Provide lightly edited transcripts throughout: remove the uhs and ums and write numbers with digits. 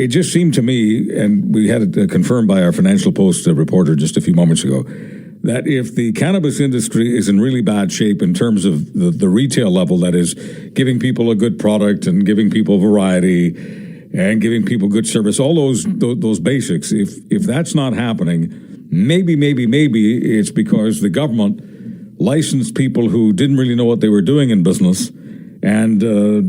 it just seemed to me, and we had it confirmed by our Financial Post reporter just a few moments ago, that if the cannabis industry is in really bad shape in terms of the retail level, that is, giving people a good product and giving people variety and giving people good service, all those basics, if that's not happening, maybe it's because the government licensed people who didn't really know what they were doing in business and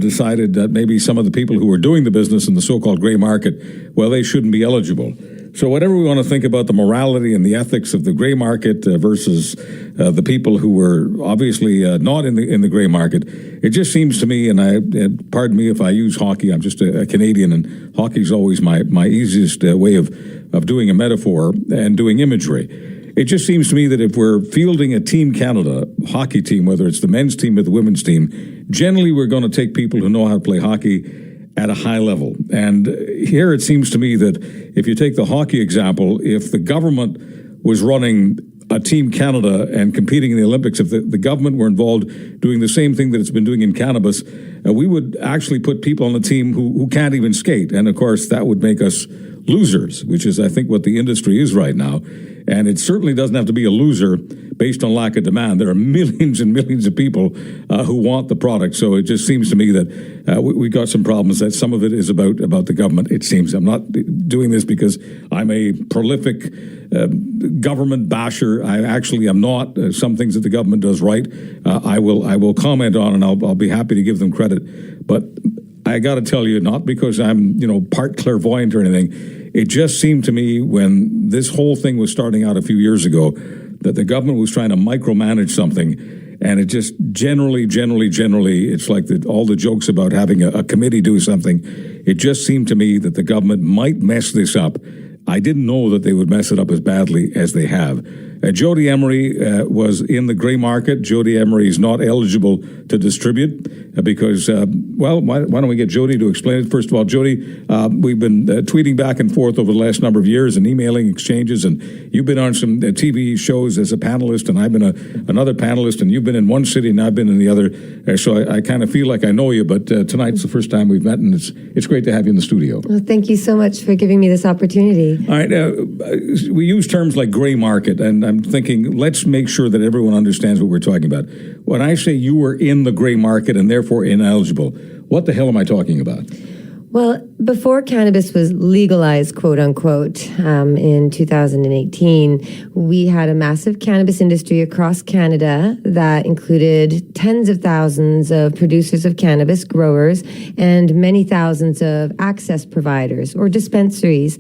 decided that maybe some of the people who were doing the business in the so-called gray market, well, they shouldn't be eligible. So whatever we want to think about the morality and the ethics of the gray market versus the people who were obviously not in the gray market, it just seems to me, and pardon me if I use hockey, I'm just a Canadian, and hockey's always my easiest way of doing a metaphor and doing imagery. It just seems to me that if we're fielding a Team Canada hockey team, whether it's the men's team or the women's team, generally we're going to take people who know how to play hockey at a high level. And here it seems to me that if you take the hockey example, if the government was running a Team Canada and competing in the Olympics, if the government were involved doing the same thing that it's been doing in cannabis, we would actually put people on the team who can't even skate. And of course, that would make us losers, which is, I think, what the industry is right now. And it certainly doesn't have to be a loser based on lack of demand. There are millions and millions of people who want the product. So it just seems to me that we got some problems, that some of it is about the government, it seems. I'm not doing this because I'm a prolific government basher. I actually am not. Some things that the government does right, I will comment on, and I'll be happy to give them credit. But I got to tell you, not because I'm, part clairvoyant or anything, it just seemed to me when this whole thing was starting out a few years ago that the government was trying to micromanage something, and it just generally, it's like all the jokes about having a committee do something. It just seemed to me that the government might mess this up. I didn't know that they would mess it up as badly as they have. Jodie Emery was in the gray market. Jodie Emery is not eligible to distribute because, why don't we get Jodie to explain it? First of all, Jodie, we've been tweeting back and forth over the last number of years and emailing exchanges, and you've been on some TV shows as a panelist, and I've been another panelist, and you've been in one city and I've been in the other. So I kind of feel like I know you, but tonight's the first time we've met, and it's great to have you in the studio. Well, thank you so much for giving me this opportunity. All right. We use terms like gray market, and I'm thinking, let's make sure that everyone understands what we're talking about. When I say you were in the gray market and therefore ineligible, what the hell am I talking about? Well, before cannabis was legalized, quote unquote, in 2018, we had a massive cannabis industry across Canada that included tens of thousands of producers of cannabis, growers, and many thousands of access providers or dispensaries.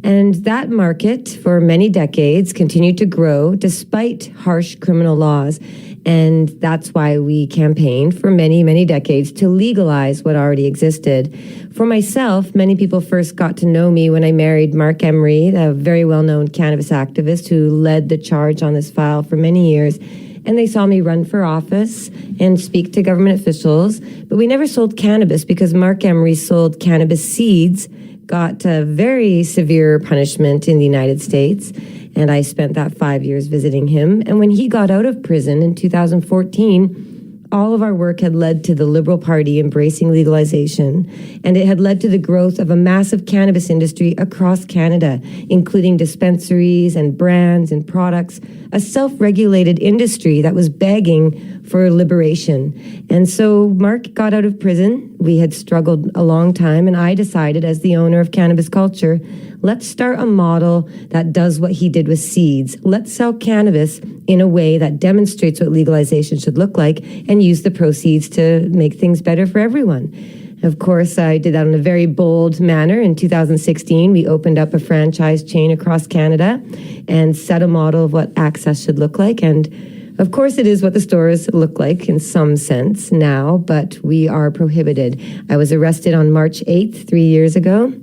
And that market for many decades continued to grow despite harsh criminal laws. And that's why we campaigned for many, many decades to legalize what already existed. For myself, many people first got to know me when I married Mark Emery, a very well-known cannabis activist who led the charge on this file for many years. And they saw me run for office and speak to government officials. But we never sold cannabis because Mark Emery sold cannabis seeds, got a very severe punishment in the United States. And I spent that 5 years visiting him. And when he got out of prison in 2014, all of our work had led to the Liberal Party embracing legalization. And it had led to the growth of a massive cannabis industry across Canada, including dispensaries and brands and products, a self-regulated industry that was begging for liberation. And so Mark got out of prison. We had struggled a long time, and I decided, as the owner of Cannabis Culture, let's start a model that does what he did with seeds. Let's sell cannabis in a way that demonstrates what legalization should look like and use the proceeds to make things better for everyone. Of course, I did that in a very bold manner. In 2016, we opened up a franchise chain across Canada and set a model of what access should look like. And of course, it is what the stores look like in some sense now, but we are prohibited. I was arrested on March 8th, 3 years ago,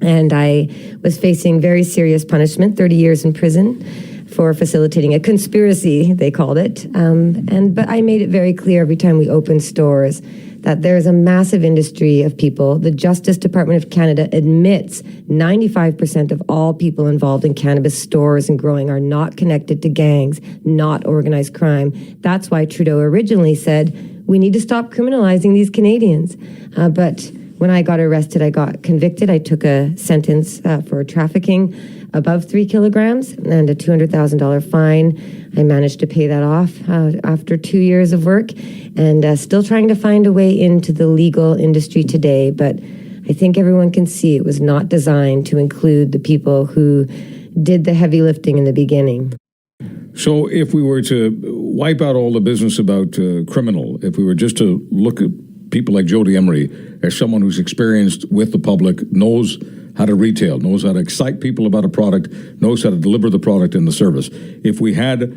and I was facing very serious punishment, 30 years in prison for facilitating a conspiracy, they called it. But I made it very clear every time we opened stores that there's a massive industry of people. The Justice Department of Canada admits 95% of all people involved in cannabis stores and growing are not connected to gangs, not organized crime. That's why Trudeau originally said, we need to stop criminalizing these Canadians. But When I got arrested, I got convicted. I took a sentence for trafficking above 3 kilograms and a $200,000 fine. I managed to pay that off after 2 years of work, and still trying to find a way into the legal industry today. But I think everyone can see it was not designed to include the people who did the heavy lifting in the beginning. So if we were to wipe out all the business about criminal, if we were just to look at people like Jodie Emery as someone who's experienced with the public, knows how to retail, knows how to excite people about a product, knows how to deliver the product and the service. If we had,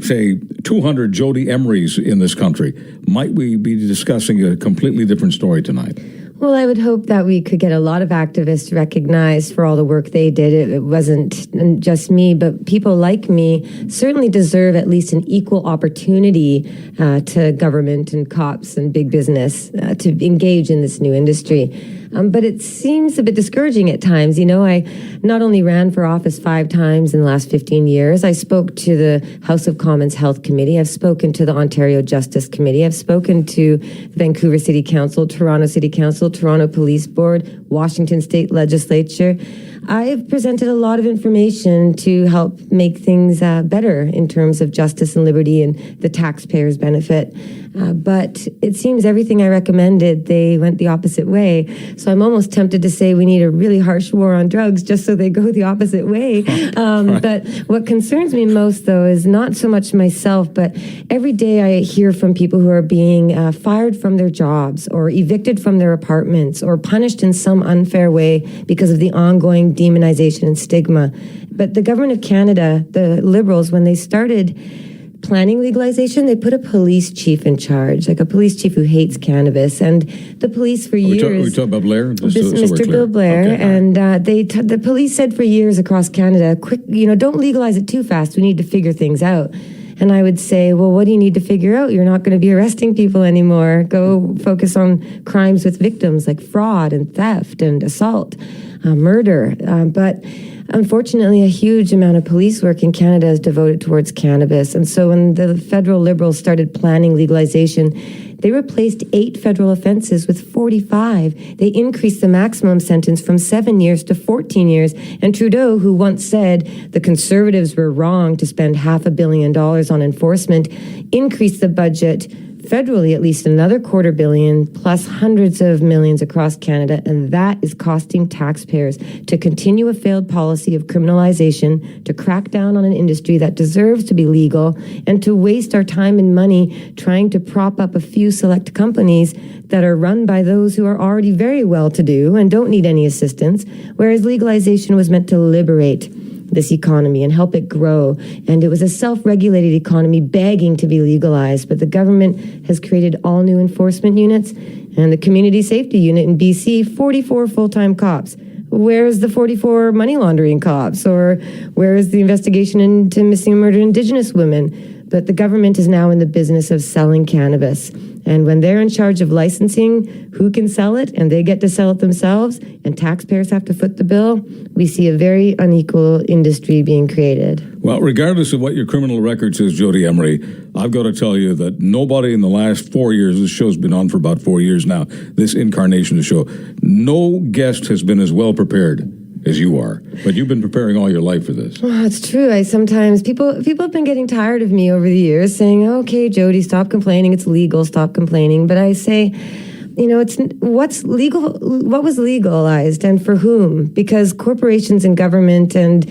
say, 200 Jodie Emerys in this country, might we be discussing a completely different story tonight? Well, I would hope that we could get a lot of activists recognized for all the work they did. It wasn't just me, but people like me certainly deserve at least an equal opportunity to government and cops and big business to engage in this new industry. But it seems a bit discouraging at times. You know, I not only ran for office 5 times in the last 15 years, I spoke to the House of Commons Health Committee, I've spoken to the Ontario Justice Committee, I've spoken to the Vancouver City Council, Toronto City Council, Toronto Police Board, Washington State Legislature. I've presented a lot of information to help make things better in terms of justice and liberty and the taxpayers' benefit. But it seems everything I recommended, they went the opposite way. So I'm almost tempted to say we need a really harsh war on drugs just so they go the opposite way. Right. But what concerns me most, though, is not so much myself, but every day I hear from people who are being fired from their jobs or evicted from their apartments or punished in some unfair way because of the ongoing demonization and stigma. But the government of Canada, the Liberals, when they started planning legalization, they put a police chief in charge, like a police chief who hates cannabis. And the police for years... Are we talking about Blair? Mr. Bill Blair. Okay. And the police said for years across Canada, don't legalize it too fast. We need to figure things out. And I would say, well, what do you need to figure out? You're not going to be arresting people anymore. Go focus on crimes with victims like fraud and theft and assault, murder. But unfortunately, a huge amount of police work in Canada is devoted towards cannabis. And so when the federal Liberals started planning legalization, they replaced 8 federal offenses with 45. They increased the maximum sentence from 7 years to 14 years. And Trudeau, who once said the Conservatives were wrong to spend $500 million on enforcement, increased the budget federally at least another $250 million plus hundreds of millions across Canada, and that is costing taxpayers to continue a failed policy of criminalization, to crack down on an industry that deserves to be legal, and to waste our time and money trying to prop up a few select companies that are run by those who are already very well-to-do and don't need any assistance, whereas legalization was meant to liberate this economy and help it grow. And it was a self-regulated economy begging to be legalized, but the government has created all new enforcement units and the community safety unit in BC, 44 full-time cops. Where's the 44 money laundering cops? Or where is the investigation into missing and murdered Indigenous women? But the government is now in the business of selling cannabis. And when they're in charge of licensing who can sell it, and they get to sell it themselves, and taxpayers have to foot the bill, we see a very unequal industry being created. Well, regardless of what your criminal record says, Jodie Emery, I've got to tell you that nobody in the last 4 years, this show's been on for about 4 years now, this incarnation of the show, no guest has been as well prepared as you are. But you've been preparing all your life for this. Well, it's true. Sometimes people have been getting tired of me over the years saying, okay, Jodie, stop complaining. It's legal. Stop complaining. But I say, it's what's legal, what was legalized and for whom? Because corporations and government and,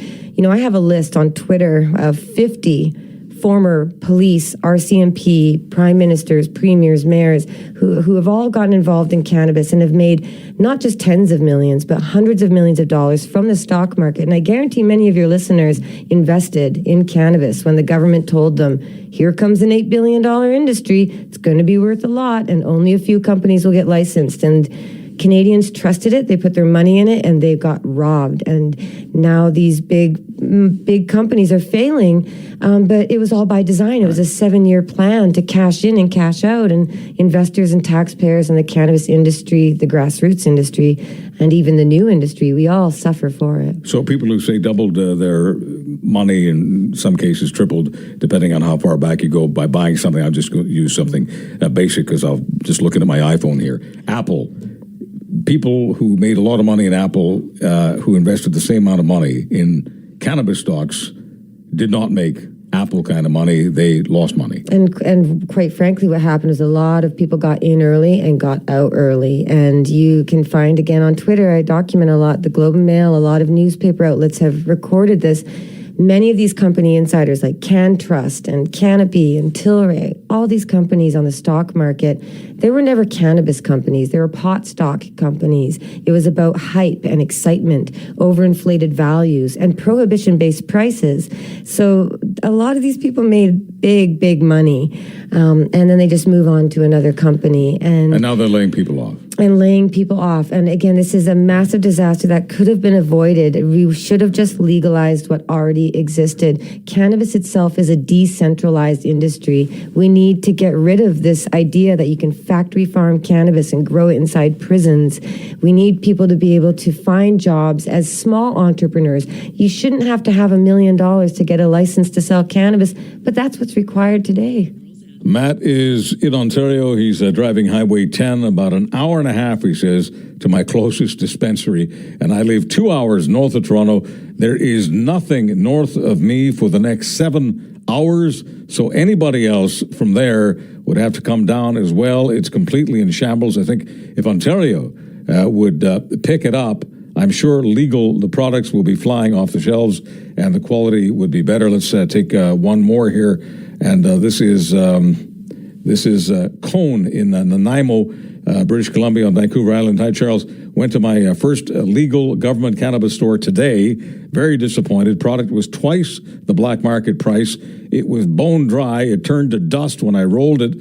I have a list on Twitter of 50 former police, RCMP, prime ministers, premiers, mayors, who have all gotten involved in cannabis and have made not just tens of millions, but hundreds of millions of dollars from the stock market. And I guarantee many of your listeners invested in cannabis when the government told them, here comes an $8 billion industry, it's going to be worth a lot, and only a few companies will get licensed. And Canadians trusted it, they put their money in it, and they got robbed. And now these big companies are failing, but it was all by design. It was a 7-year plan to cash in and cash out, and investors and taxpayers and the cannabis industry, the grassroots industry, and even the new industry, we all suffer for it. So people who say doubled their money, in some cases tripled, depending on how far back you go, by buying something, I'll just use something basic because I'm just looking at my iPhone here. Apple, people who made a lot of money in Apple, who invested the same amount of money in cannabis stocks, did not make Apple kind of money. They lost money. And quite frankly, what happened is a lot of people got in early and got out early. And you can find, again, on Twitter, I document a lot, the Globe and Mail, a lot of newspaper outlets have recorded this. Many of these company insiders like CanTrust and Canopy and Tilray, all these companies on the stock market, they were never cannabis companies. They were pot stock companies. It was about hype and excitement, overinflated values, and prohibition-based prices. So a lot of these people made big, big money, and then they just move on to another company. And now they're laying people off. And again, this is a massive disaster that could have been avoided. We should have just legalized what already existed. Cannabis itself is a decentralized industry. We need to get rid of this idea that you can factory farm cannabis and grow it inside prisons. We need people to be able to find jobs as small entrepreneurs. You shouldn't have to have $1 million to get a license to sell cannabis, but that's what's required today. Matt is in Ontario. He's driving Highway 10, about an hour and a half, he says, to my closest dispensary. And I live 2 hours north of Toronto. There is nothing north of me for the next 7 hours. So anybody else from there would have to come down as well. It's completely in shambles. I think if Ontario would pick it up, I'm sure the products will be flying off the shelves and the quality would be better. Let's take one more here. And this is Cone in Nanaimo, British Columbia on Vancouver Island. Hi, Charles. Went to my first legal government cannabis store today. Very disappointed. Product was twice the black market price. It was bone dry. It turned to dust when I rolled it.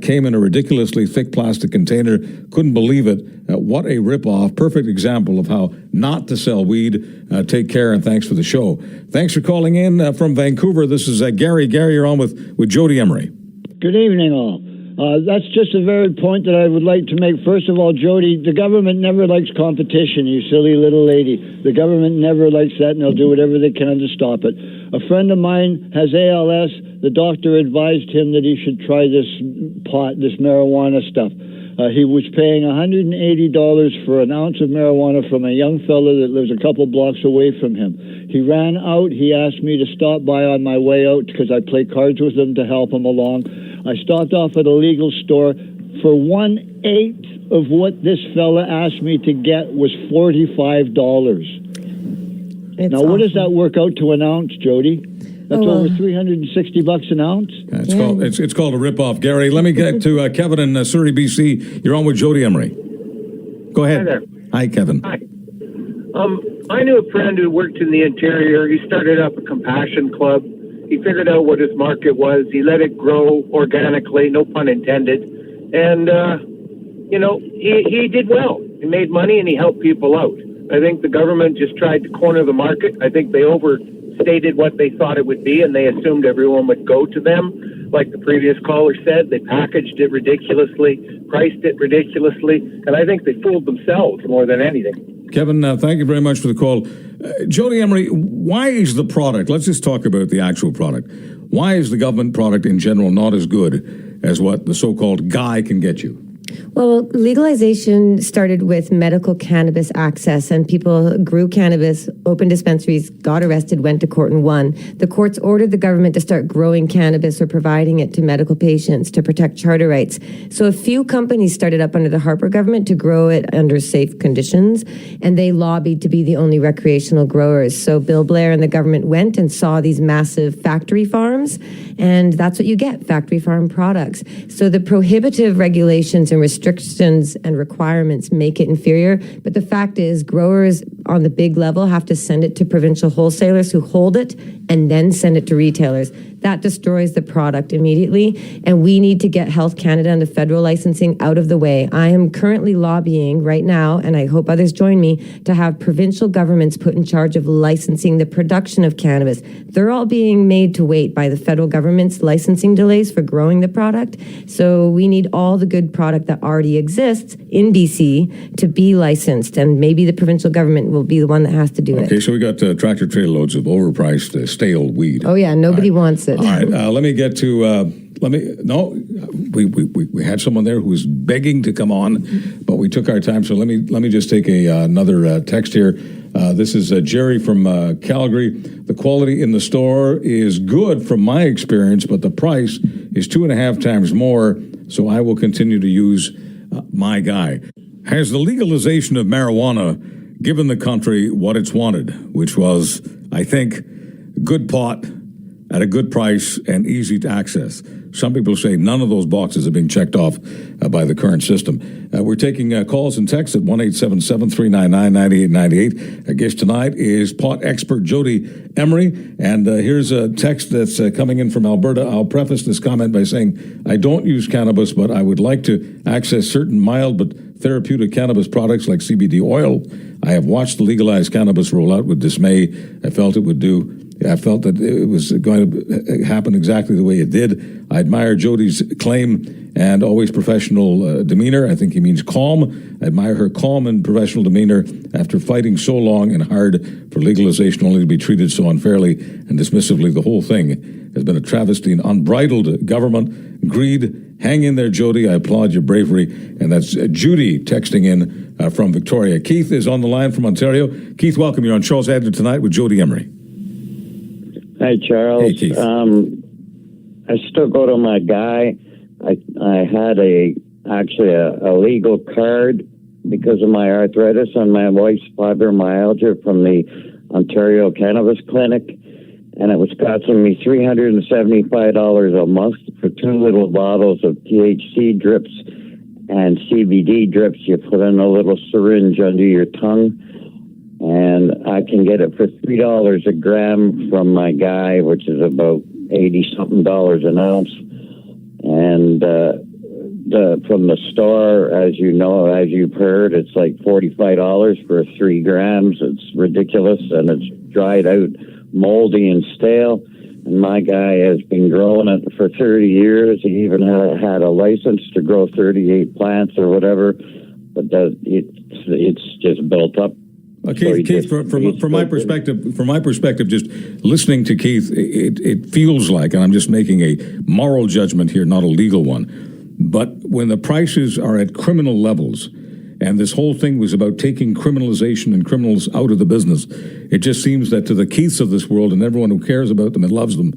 Came in a ridiculously thick plastic container. Couldn't believe it. What a ripoff. Perfect example of how not to sell weed. Take care and thanks for the show. Thanks for calling in from Vancouver. This is Gary. Gary, you're on with Jodie Emery. Good evening, all. That's just a very point that I would like to make. First of all, Jody, the government never likes competition, you silly little lady. The government never likes that, and they'll do whatever they can to stop it. A friend of mine has ALS. The doctor advised him that he should try this marijuana stuff. He was paying $180 for an ounce of marijuana from a young fellow that lives a couple blocks away from him. He ran out. He asked me to stop by on my way out because I play cards with him to help him along. I stopped off at a legal store. For 1/8 of what this fella asked me to get was $45. Now, what does that work out to an ounce, Jody? That's over $360 an ounce. It's called a ripoff, Gary. Let me get to Kevin in Surrey, BC. You're on with Jodie Emery. Go ahead. Hi there. Hi, Kevin. Hi. I knew a friend who worked in the interior. He started up a compassion club. He figured out what his market was. He let it grow organically, no pun intended. And, he did well. He made money and he helped people out. I think the government just tried to corner the market. I think they overstated what they thought it would be, and they assumed everyone would go to them. Like the previous caller said, they packaged it ridiculously, priced it ridiculously, and I think they fooled themselves more than anything. Kevin, thank you very much for the call. Jodie Emery, why is the product, let's just talk about the actual product, why is the government product in general not as good as what the so-called guy can get you? Well, legalization started with medical cannabis access, and people grew cannabis, opened dispensaries, got arrested, went to court and won. The courts ordered the government to start growing cannabis or providing it to medical patients to protect charter rights. So a few companies started up under the Harper government to grow it under safe conditions, and they lobbied to be the only recreational growers. So Bill Blair and the government went and saw these massive factory farms, and that's what you get, factory farm products. So the prohibitive regulations and restrictions and requirements make it inferior. But the fact is, growers on the big level have to send it to provincial wholesalers who hold it and then send it to retailers. That destroys the product immediately. And we need to get Health Canada and the federal licensing out of the way. I am currently lobbying right now, and I hope others join me, to have provincial governments put in charge of licensing the production of cannabis. They're all being made to wait by the federal government's licensing delays for growing the product. So we need all the good product that already exists in BC to be licensed, and maybe the provincial government will be the one that has to do it. Okay, so we got tractor trailer loads of overpriced stale weed. Oh yeah, nobody wants it. All right, let me get to We had someone there who was begging to come on, but we took our time. So let me just take another text here. This is Jerry from Calgary. The quality in the store is good from my experience, but the price is 2.5 times more. So I will continue to use my guy. Has the legalization of marijuana given the country what it's wanted, which was, I think, good pot at a good price and easy to access? Some people say none of those boxes are being checked off by the current system. We're taking calls and texts at 1-877-399-9898. Our guest tonight is pot expert Jodie Emery. And here's a text that's coming in from Alberta. I'll preface this comment by saying I don't use cannabis, but I would like to access certain mild but therapeutic cannabis products like CBD oil. I have watched the legalized cannabis roll out with dismay. I felt that it was going to happen exactly the way it did. I admire Jodie's claim and always professional demeanor. I think he means calm. I admire her calm and professional demeanor after fighting so long and hard for legalization only to be treated so unfairly and dismissively. The whole thing has been a travesty and unbridled government greed. Hang in there, Jodie. I applaud your bravery. And that's Judy texting in from Victoria. Keith is on the line from Ontario. Keith, welcome. You're on Charles Adler Tonight with Jodie Emery. Hi, Charles. Hey, Keith. I still go to my guy. I had a legal card because of my arthritis and my wife's fibromyalgia from the Ontario Cannabis Clinic, and it was costing me $375 a month for 2 little bottles of THC drips and CBD drips. You put in a little syringe under your tongue, and I can get it for $3 a gram from my guy, which is about $80-something an ounce. And from the store, as you know, as you've heard, it's like $45 for 3 grams. It's ridiculous, and it's dried out, moldy and stale. And my guy has been growing it for 30 years. He even had a license to grow 38 plants or whatever, but it's just built up. Keith, from my perspective, just listening to Keith, it feels like, and I'm just making a moral judgment here, not a legal one, but when the prices are at criminal levels, and this whole thing was about taking criminalization and criminals out of the business, it just seems that to the Keiths of this world and everyone who cares about them and loves them,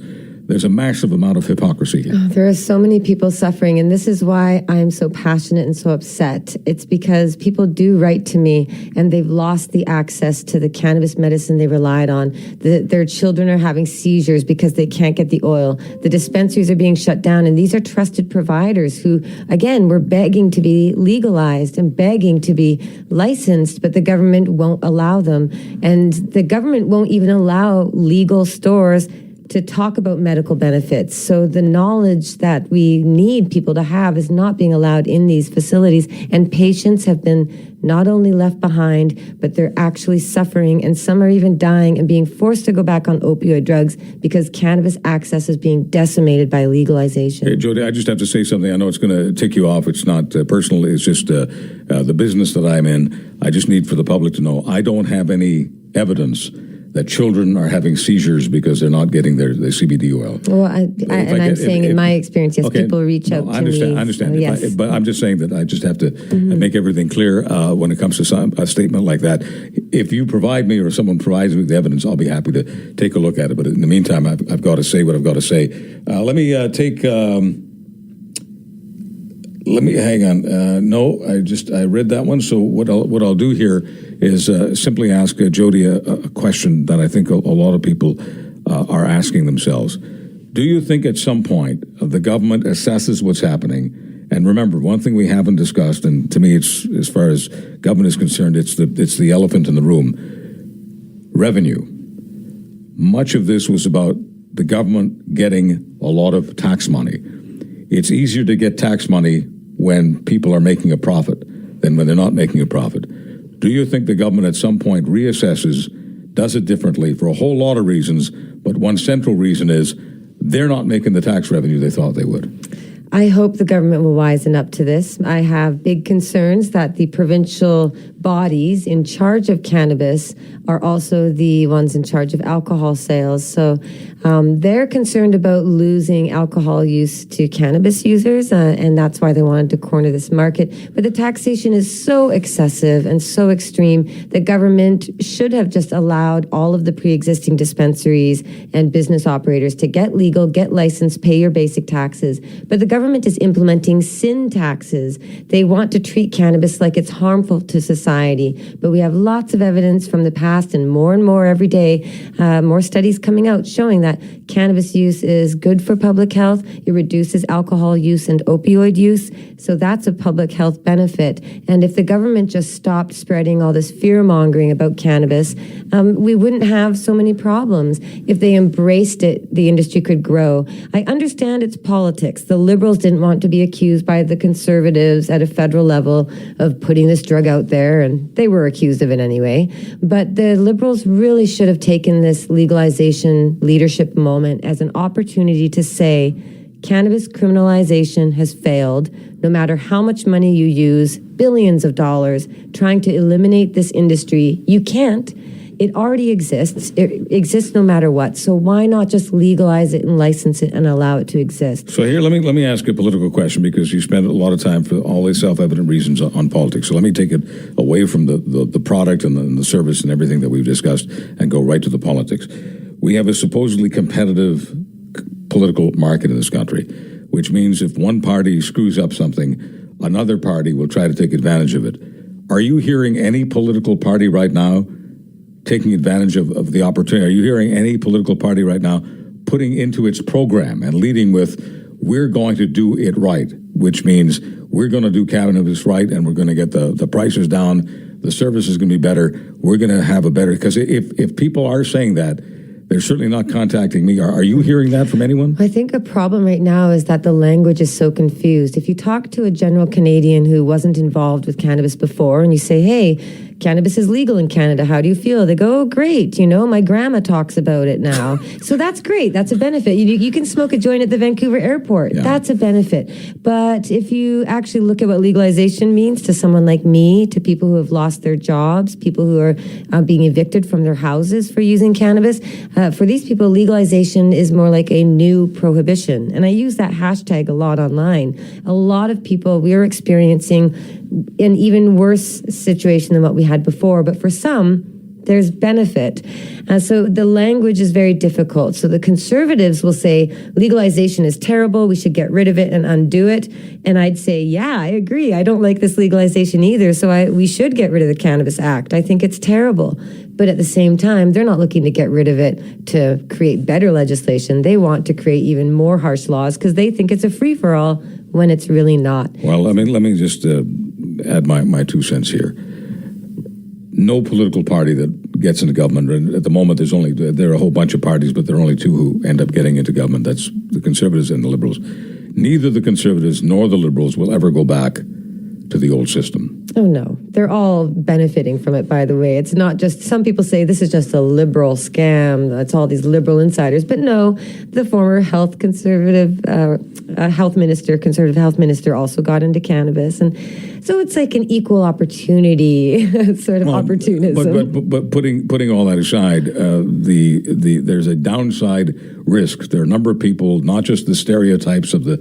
there's a massive amount of hypocrisy here. Oh, there are so many people suffering, and this is why I'm so passionate and so upset. It's because people do write to me, and they've lost the access to the cannabis medicine they relied on. Their children are having seizures because they can't get the oil. The dispensaries are being shut down, and these are trusted providers who, again, were begging to be legalized and begging to be licensed, but the government won't allow them. And the government won't even allow legal stores to talk about medical benefits. So the knowledge that we need people to have is not being allowed in these facilities. And patients have been not only left behind, but they're actually suffering. And some are even dying and being forced to go back on opioid drugs because cannabis access is being decimated by legalization. Hey, Jodie, I just have to say something. I know it's going to tick you off. It's not personal. It's just the business that I'm in. I just need for the public to know I don't have any evidence that children are having seizures because they're not getting their CBD oil. Well, I'm saying in my experience, yes, okay, people reach out to me. I understand. So, yes. But I'm just saying that I just have to make everything clear when it comes to a statement like that. If you provide me or someone provides me with evidence, I'll be happy to take a look at it. But in the meantime, I've got to say what I've got to say. Let me take... Let me hang on. No, I read that one. So what I'll do here is simply ask Jodie a question that I think a lot of people are asking themselves. Do you think at some point the government assesses what's happening? And remember, one thing we haven't discussed, and to me, it's as far as government is concerned, it's the elephant in the room: revenue. Much of this was about the government getting a lot of tax money. It's easier to get tax money when people are making a profit than when they're not making a profit. Do you think the government at some point reassesses, does it differently for a whole lot of reasons, but one central reason is they're not making the tax revenue they thought they would? I hope the government will wisen up to this. I have big concerns that the provincial bodies in charge of cannabis are also the ones in charge of alcohol sales. So they're concerned about losing alcohol use to cannabis users, and that's why they wanted to corner this market. But the taxation is so excessive and so extreme that government should have just allowed all of the pre-existing dispensaries and business operators to get legal, get licensed, pay your basic taxes. But the government is implementing sin taxes. They want to treat cannabis like it's harmful to society. But we have lots of evidence from the past and more every day, more studies coming out showing that cannabis use is good for public health. It reduces alcohol use and opioid use. So that's a public health benefit. And if the government just stopped spreading all this fear-mongering about cannabis, we wouldn't have so many problems. If they embraced it, the industry could grow. I understand it's politics. The Liberals didn't want to be accused by the Conservatives at a federal level of putting this drug out there, and they were accused of it anyway. But the Liberals really should have taken this legalization leadership moment as an opportunity to say, cannabis criminalization has failed. No matter how much money you use, billions of dollars, trying to eliminate this industry, you can't. It already exists. It exists no matter what. So why not just legalize it and license it and allow it to exist? So here, let me ask you a political question, because you spend a lot of time for all these self-evident reasons on politics. So let me take it away from the product and the service and everything that we've discussed and go right to the politics. We have a supposedly competitive political market in this country, which means if one party screws up something, another party will try to take advantage of it. Are you hearing any political party right now taking advantage of the opportunity? Are you hearing any political party right now putting into its program and leading with, we're going to do it right, which means we're going to do cannabis right, and we're going to get the prices down, the service is going to be better, we're going to have a better, because if people are saying that, they're certainly not contacting me. Are you hearing that from anyone? I think a problem right now is that the language is so confused. If you talk to a general Canadian who wasn't involved with cannabis before and you say, hey, cannabis is legal in Canada, how do you feel? They go, oh, great, my grandma talks about it now. So that's great, that's a benefit. You can smoke a joint at the Vancouver airport. Yeah. That's a benefit. But if you actually look at what legalization means to someone like me, to people who have lost their jobs, people who are being evicted from their houses for using cannabis, for these people, legalization is more like a new prohibition. And I use that hashtag a lot online. A lot of people, we are experiencing an even worse situation than what we had before. But for some, there's benefit. So the language is very difficult. So the Conservatives will say legalization is terrible, we should get rid of it and undo it. And I'd say, yeah, I agree. I don't like this legalization either. So we should get rid of the Cannabis Act. I think it's terrible. But at the same time, they're not looking to get rid of it to create better legislation. They want to create even more harsh laws because they think it's a free-for-all when it's really not. Well, let me just add my 2 cents here. No political party that gets into government, and at the moment there are a whole bunch of parties, but there are only 2 who end up getting into government. That's the Conservatives and the Liberals. Neither the Conservatives nor the Liberals will ever go back to the old system. Oh, no. They're all benefiting from it, by the way. It's not just, some people say this is just a liberal scam. It's all these liberal insiders. But no, the former conservative health minister also got into cannabis. And so it's like an equal opportunity sort of opportunism. But putting all that aside, there's a downside risk. There are a number of people, not just the stereotypes of the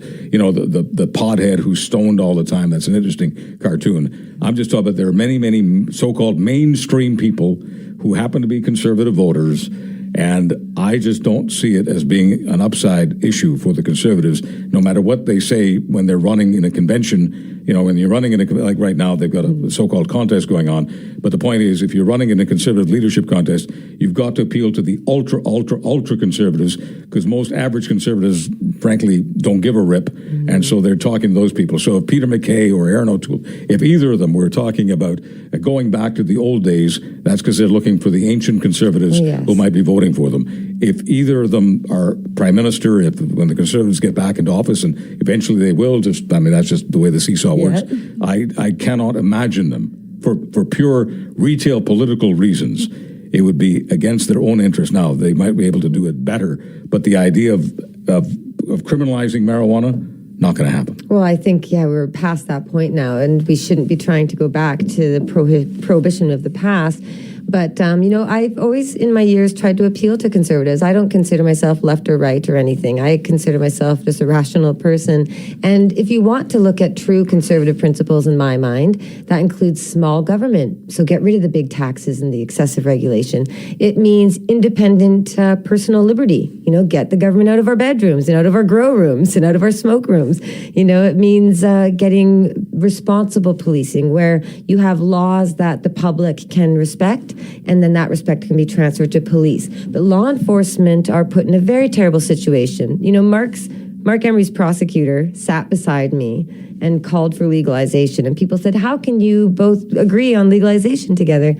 pothead who's stoned all the time. That's an interesting cartoon. I'm just talking about there are many so-called mainstream people who happen to be conservative voters, and I just don't see it as being an upside issue for the Conservatives, no matter what they say when they're running in a convention. When you're running like right now, they've got a so-called contest going on. But the point is, if you're running in a conservative leadership contest, you've got to appeal to the ultra conservatives, because most average conservatives, frankly, don't give a rip. Mm-hmm. And so they're talking to those people. So if Peter MacKay or Aaron O'Toole, if either of them were talking about going back to the old days, that's because they're looking for the ancient conservatives who might be voting for them. If either of them are prime minister, when the Conservatives get back into office, and eventually they will, that's just the way the seesaw works. I cannot imagine them, for pure retail political reasons, it would be against their own interest. Now, they might be able to do it better, but the idea of criminalizing marijuana, Not going to happen. Well, I think, we're past that point now, and we shouldn't be trying to go back to the prohibition of the past. But, I've always, in my years, tried to appeal to conservatives. I don't consider myself left or right or anything. I consider myself just a rational person. And if you want to look at true conservative principles in my mind, that includes small government. So get rid of the big taxes and the excessive regulation. It means independent personal liberty. Get the government out of our bedrooms and out of our grow rooms and out of our smoke rooms. It means getting responsible policing, where you have laws that the public can respect, and then that respect can be transferred to police. But law enforcement are put in a very terrible situation. Mark Emery's prosecutor sat beside me and called for legalization, and people said, how can you both agree on legalization together?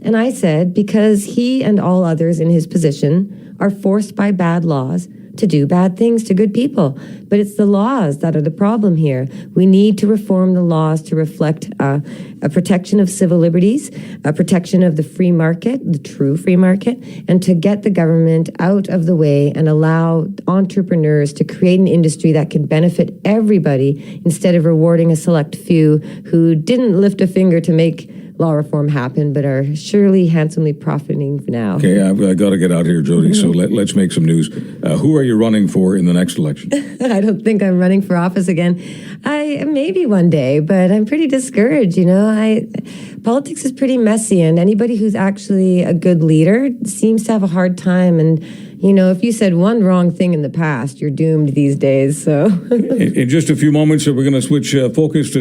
And I said, because he and all others in his position are forced by bad laws to do bad things to good people. But it's the laws that are the problem here. We need to reform the laws to reflect a protection of civil liberties, a protection of the free market, the true free market, and to get the government out of the way and allow entrepreneurs to create an industry that can benefit everybody instead of rewarding a select few who didn't lift a finger to make law reform happen, but are surely handsomely profiting now. Okay, I've got to get out here, Jodie, so let's make some news. Who are you running for in the next election? I don't think I'm running for office again. I maybe one day, but I'm pretty discouraged, Politics is pretty messy, and anybody who's actually a good leader seems to have a hard time. And, if you said one wrong thing in the past, you're doomed these days, so. In just a few moments, we're going to switch focus to